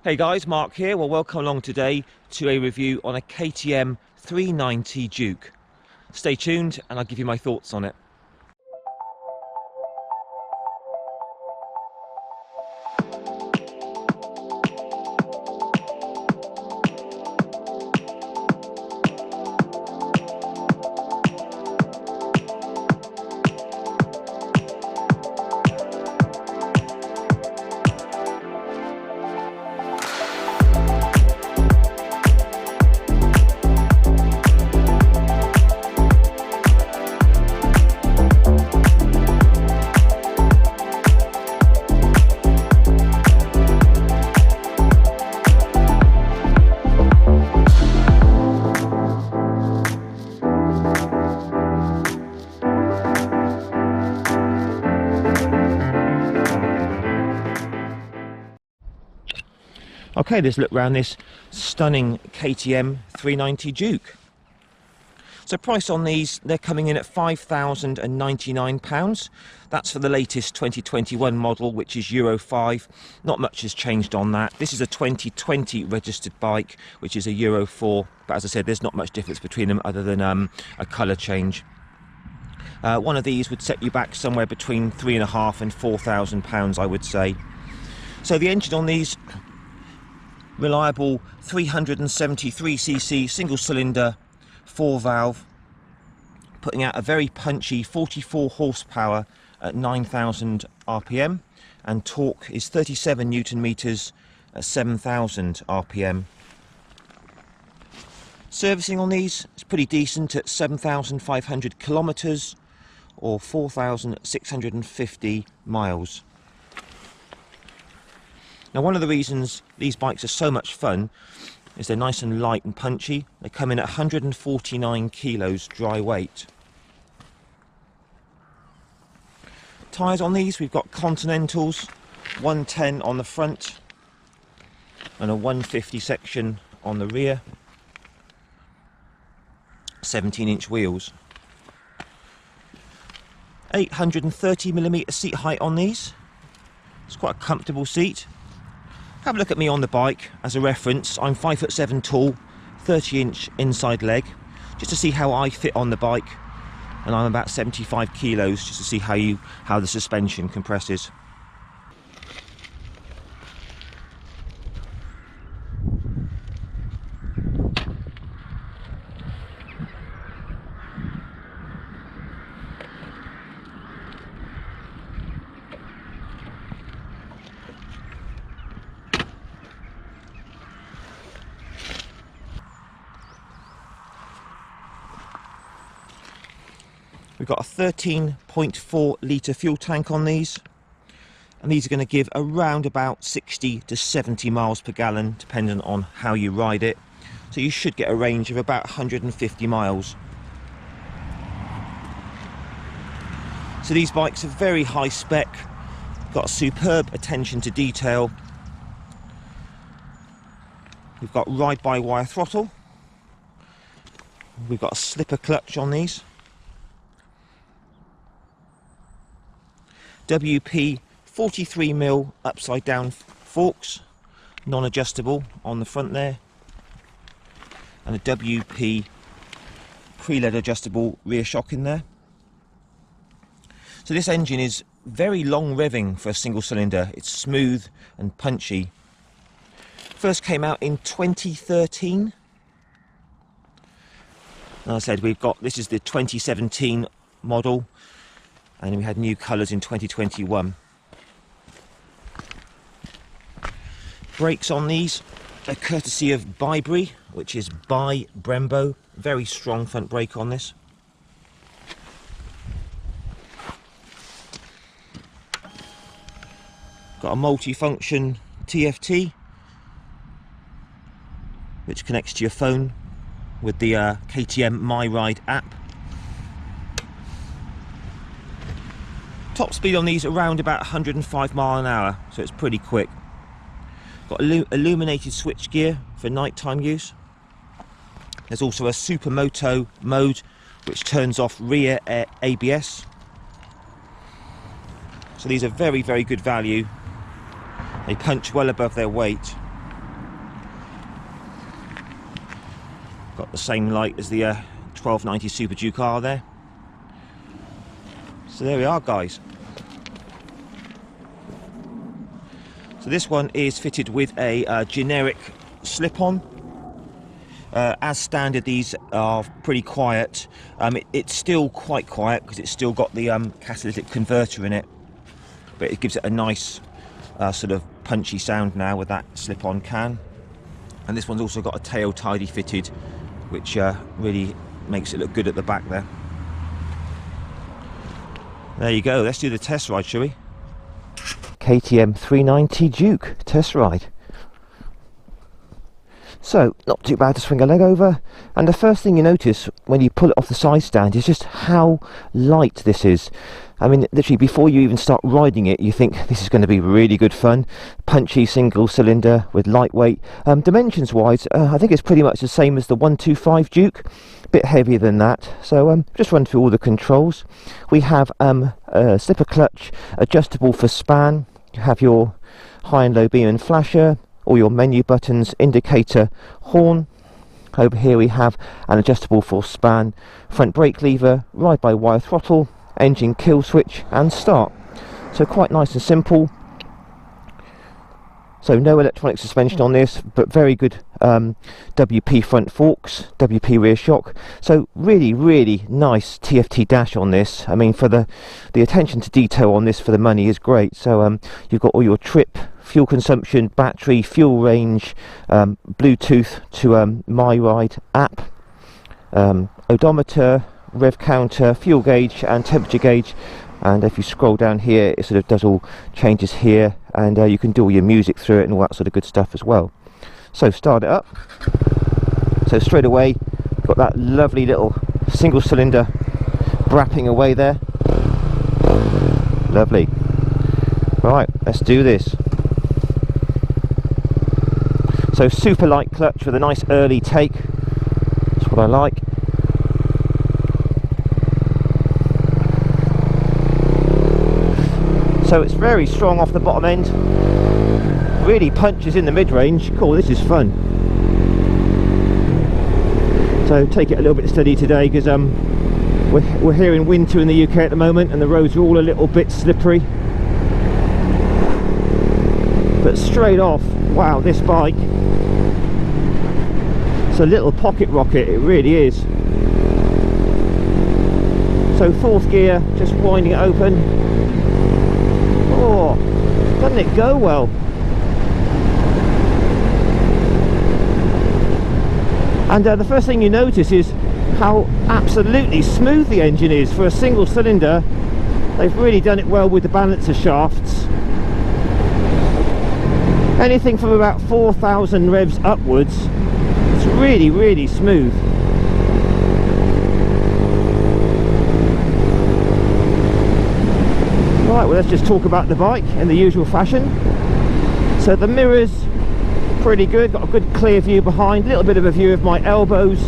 Hey guys, Mark here. Well, welcome along today to a review on a KTM 390 Duke. Stay tuned and I'll give you my thoughts on it. Okay, let's look around this stunning KTM 390 Duke. So price on these, they're coming in at £5,099. That's for the latest 2021 model, which is Euro 5. Not much has changed on that. This is a 2020 registered bike, which is a Euro 4. But as I said, there's not much difference between them other than a colour change. One of these would set you back somewhere between £3,500 and £4,000, I would say. So the engine on these, reliable 373cc single cylinder 4-valve, putting out a very punchy 44 horsepower at 9,000 rpm, and torque is 37 newton meters at 7,000 rpm. Servicing on these is pretty decent at 7,500 kilometers or 4,650 miles. Now, one of the reasons these bikes are so much fun is they're nice and light and punchy. They come in at 149 kilos dry weight. Tyres on these, we've got Continentals, 110 on the front and a 150 section on the rear. 17-inch wheels. 830mm seat height on these. It's quite a comfortable seat. Have a look at me on the bike as a reference. I'm 5'7" tall, 30-inch inside leg, just to see how I fit on the bike, and I'm about 75 kilos, just to see how the suspension compresses. We've got a 13.4 litre fuel tank on these, and these are going to give around about 60 to 70 miles per gallon, depending on how you ride it. So you should get a range of about 150 miles. So these bikes are very high spec, got a superb attention to detail. We've got ride-by-wire throttle. We've got a slipper clutch on these. WP 43mm upside down forks, non-adjustable on the front there, and a WP pre-led adjustable rear shock in there. So this engine is very long revving for a single cylinder. It's smooth and punchy. First came out in 2013. As I said, this is the 2017 model, and we had new colours in 2021. Brakes on these are courtesy of Bybury, which is by Brembo. Very strong front brake on this. Got a multi-function TFT, which connects to your phone with the KTM My Ride app. Top speed on these around about 105 miles an hour, so it's pretty quick. Got illuminated switch gear for nighttime use. There's also a Supermoto mode which turns off rear ABS. So these are very, very good value. They punch well above their weight. Got the same light as the 1290 Super Duke R there. So there we are, guys. So this one is fitted with a generic slip-on. As standard, these are pretty quiet. It's still quite quiet because it's still got the catalytic converter in it, but it gives it a nice sort of punchy sound now with that slip-on can. And this one's also got a tail tidy fitted, which really makes it look good at the back there. There you go, let's do the test ride, shall we? KTM 390 Duke test ride. So, not too bad to swing a leg over, and the first thing you notice when you pull it off the side stand is just how light this is. I mean, literally before you even start riding it, you think this is going to be really good fun. Punchy single cylinder with lightweight. Dimensions wise, I think it's pretty much the same as the 125 Duke, a bit heavier than that. So just run through all the controls. We have a slipper clutch, adjustable for span. You have your high and low beam and flasher, all your menu buttons, indicator, horn. Over here we have an adjustable for span, front brake lever, ride-by-wire throttle, engine kill switch and start. So quite nice and simple. So no electronic suspension on this, but very good WP front forks, WP rear shock. So really nice TFT dash on this. I mean, for the attention to detail on this for the money is great. So you've got all your trip, fuel consumption, battery, fuel range, Bluetooth to MyRide app, odometer, rev counter, fuel gauge and temperature gauge. And if you scroll down here, it sort of does all changes here, and you can do all your music through it and all that sort of good stuff as well. So start it up. So straight away got that lovely little single cylinder brapping away there. Lovely. Right, let's do this. So super light clutch with a nice early take. That's what I like. So it's very strong off the bottom end, really punches in the mid-range. Cool, this is fun. So take it a little bit steady today because we're here in winter in the UK at the moment and the roads are all a little bit slippery. But straight off, wow, this bike, it's a little pocket rocket, it really is. So fourth gear, just winding it open. Oh, doesn't it go well? And the first thing you notice is how absolutely smooth the engine is for a single cylinder. They've really done it well with the balancer shafts. Anything from about 4,000 revs upwards, it's really smooth. Right, well, let's just talk about the bike in the usual fashion. So the mirrors, pretty good, got a good clear view behind, a little bit of a view of my elbows,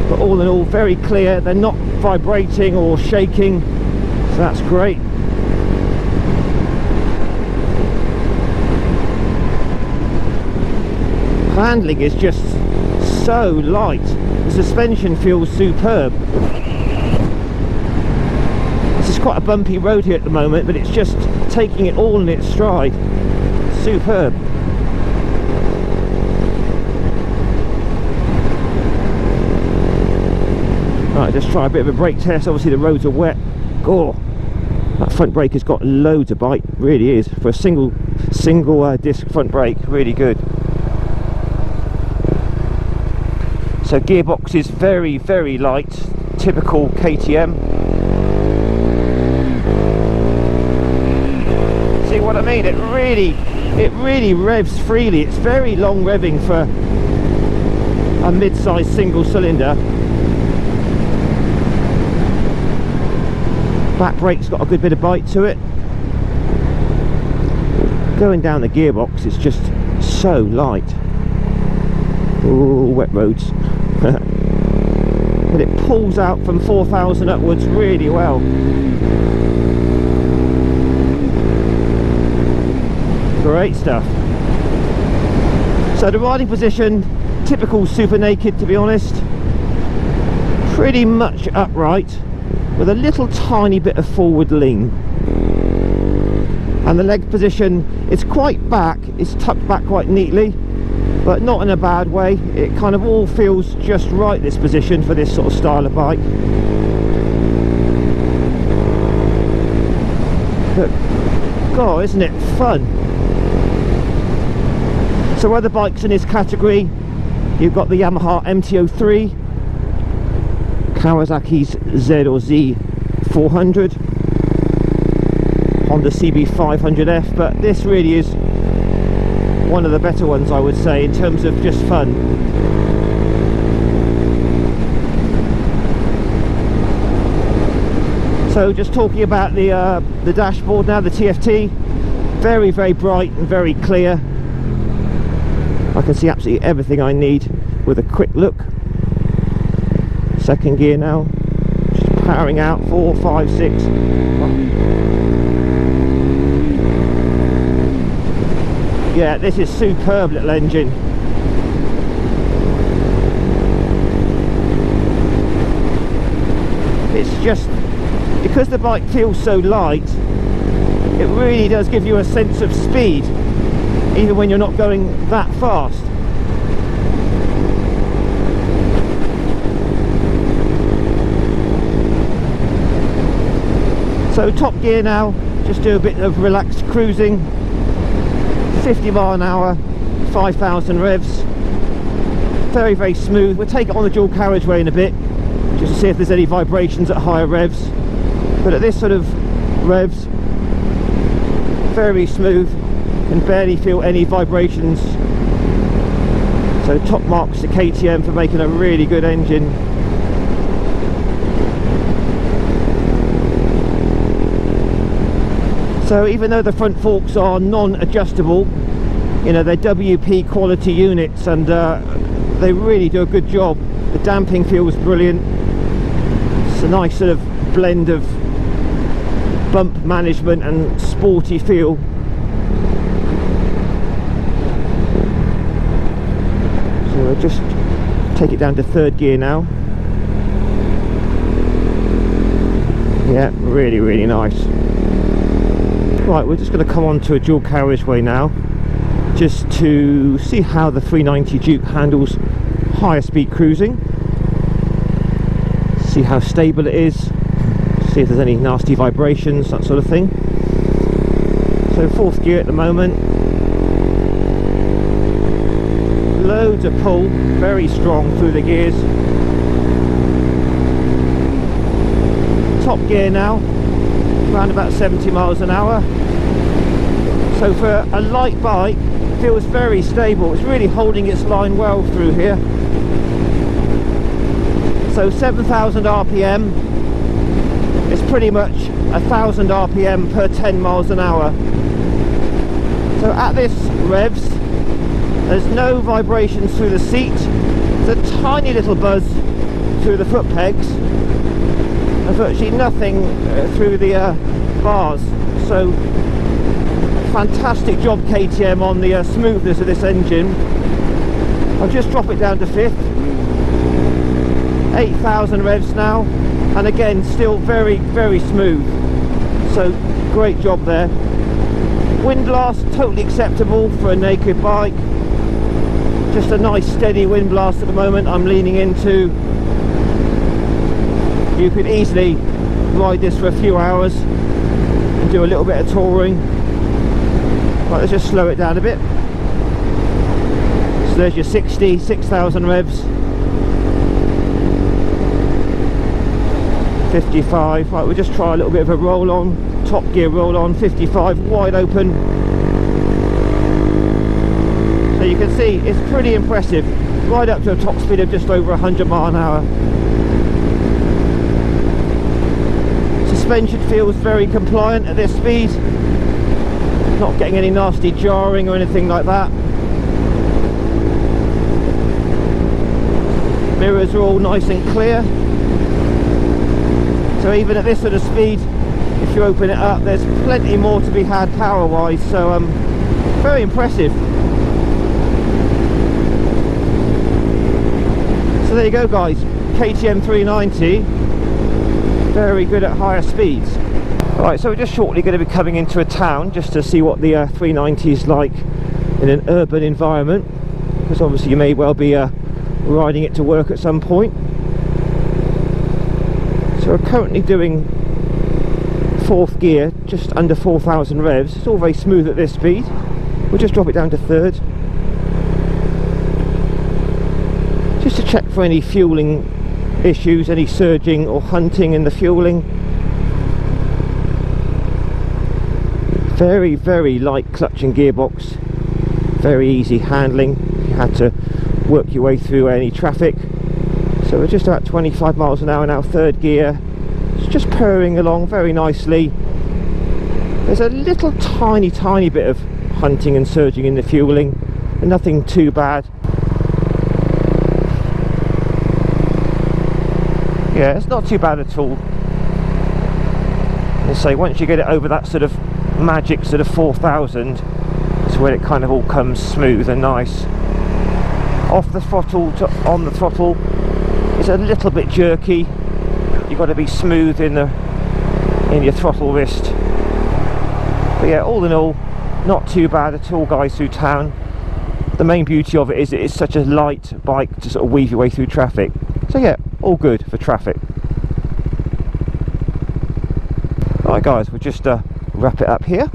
but all in all very clear. They're not vibrating or shaking, so that's great. Handling is just so light, the suspension feels superb. This is quite a bumpy road here at the moment, but it's just taking it all in its stride. Superb. Right, let's try a bit of a brake test. Obviously the roads are wet. Oh, that front brake has got loads of bite, really is. For a single disc front brake, really good. So gearbox is very light, typical KTM. See what I mean? It really revs freely. It's very long revving for a mid-sized single cylinder. Back brake's got a good bit of bite to it. Going down the gearbox, it's just so light. Ooh, wet roads. But it pulls out from 4,000 upwards really well. Great stuff. So the riding position, typical super naked, to be honest. pretty much upright with a little tiny bit of forward lean, and the leg position is quite back, it's tucked back quite neatly, but not in a bad way. It kind of all feels just right, this position, for this sort of style of bike. But God, isn't it fun? So other bikes in this category, you've got the Yamaha MT-03, Kawasaki's Z or Z 400, Honda CB500F, but this really is one of the better ones, I would say, in terms of just fun. So just talking about the dashboard now, the TFT, very, very bright and very clear. I can see absolutely everything I need with a quick look. Second gear now, just powering out, 4, 5, 6. Yeah, this is superb little engine. It's just, because the bike feels so light, it really does give you a sense of speed, even when you're not going that fast. So top gear now, just do a bit of relaxed cruising, 50 mile an hour, 5,000 revs, very, very smooth. We'll take it on the dual carriageway in a bit, just to see if there's any vibrations at higher revs, but at this sort of revs, very smooth, can barely feel any vibrations. So top marks to KTM for making a really good engine. So even though the front forks are non-adjustable, you know, they're WP quality units, and they really do a good job. The damping feels brilliant. It's a nice sort of blend of bump management and sporty feel. So we'll just take it down to third gear now. Yeah, really, really nice. Right, we're just going to come on to a dual carriageway now, just to see how the 390 Duke handles higher speed cruising, see how stable it is, see if there's any nasty vibrations, that sort of thing. So fourth gear at the moment, loads of pull, very strong through the gears. Top gear now, around about 70 miles an hour. So for a light bike, feels very stable. It's really holding its line well through here. So 7,000 RPM, it's pretty much 1,000 RPM per 10 miles an hour. So at this revs, there's no vibrations through the seat. There's a tiny little buzz through the foot pegs, and virtually nothing through the bars. So fantastic job KTM on the smoothness of this engine. I'll just drop it down to fifth. 8,000 revs now, and again still very, very smooth. So great job there. Wind blast totally acceptable for a naked bike. Just a nice steady wind blast at the moment I'm leaning into. You could easily ride this for a few hours and do a little bit of touring. Right, let's just slow it down a bit. So there's your 6,000 revs. 55. Right, we'll just try a little bit of a roll on, top gear roll on, 55, wide open. So you can see it's pretty impressive, right up to a top speed of just over 100 mile an hour. Suspension feels very compliant at this speed, not getting any nasty jarring or anything like that. Mirrors are all nice and clear. So even at this sort of speed, if you open it up, there's plenty more to be had power wise, so very impressive. So there you go guys, KTM 390, very good at higher speeds. Right, so we're just shortly going to be coming into a town just to see what the 390 is like in an urban environment, because obviously you may well be riding it to work at some point. So we're currently doing 4th gear, just under 4,000 revs. It's all very smooth at this speed. We'll just drop it down to 3rd, just to check for any fueling issues, any surging or hunting in the fueling. Very, very light clutch and gearbox, very easy handling. You had to work your way through any traffic. So we're just about 25 miles an hour now, 3rd gear. It's just purring along very nicely. There's a little tiny bit of hunting and surging in the fueling, and nothing too bad. Yeah, it's not too bad at all. And so once you get it over that sort of magic sort of 4,000, it's where it kind of all comes smooth and nice. Off the throttle to on the throttle, it's a little bit jerky. You've got to be smooth in your throttle wrist. But yeah, all in all, not too bad at all, guys, through town. The main beauty of it is it's such a light bike to sort of weave your way through traffic. So yeah, all good for traffic. Alright guys, we'll just wrap it up here.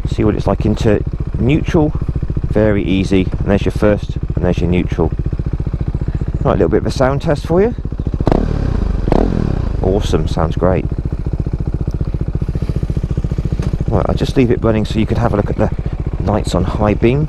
See what it's like into neutral. Very easy. And there's your first, and there's your neutral. Right, a little bit of a sound test for you. Awesome, sounds great. Right, I'll just leave it running so you can have a look at the lights on high beam.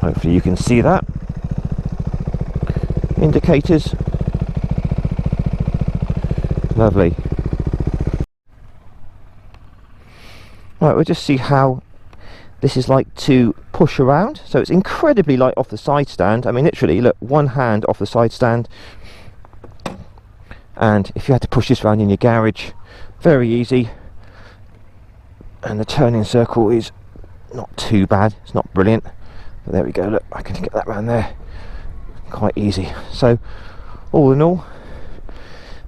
Hopefully you can see that. Indicators. Lovely. Right, we'll just see how this is like to push around. So it's incredibly light off the side stand. I mean, literally, look, one hand off the side stand. And if you had to push this around in your garage, very easy. And the turning circle is not too bad. It's not brilliant. But there we go, look, I can get that round there. Quite easy. So, all in all,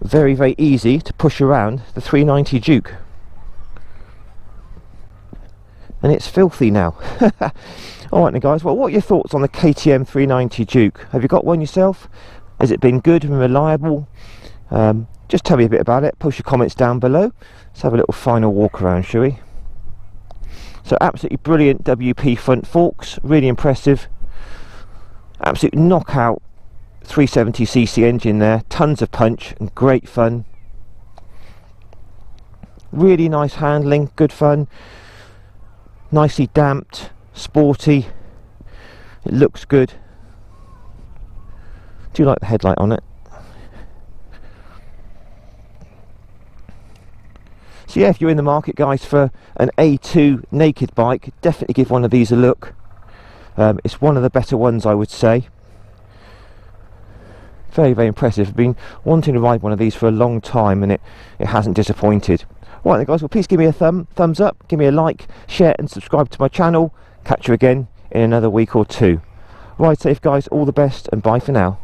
very, very easy to push around the 390 Duke. And it's filthy now. Alright then guys, well, what are your thoughts on the KTM 390 Duke? Have you got one yourself? Has it been good and reliable? Just tell me a bit about it. Post your comments down below. Let's have a little final walk around, shall we? So absolutely brilliant WP front forks, really impressive. Absolute knockout 370cc engine there, tons of punch and great fun. Really nice handling, good fun. Nicely damped, sporty. It looks good. Do you like the headlight on it? So yeah, if you're in the market, guys, for an A2 naked bike, definitely give one of these a look. It's one of the better ones, I would say. Very, very impressive. I've been wanting to ride one of these for a long time, and it hasn't disappointed. Right then guys, well, please give me a thumbs up, give me a like, share and subscribe to my channel. Catch you again in another week or two. Ride safe guys, all the best, and bye for now.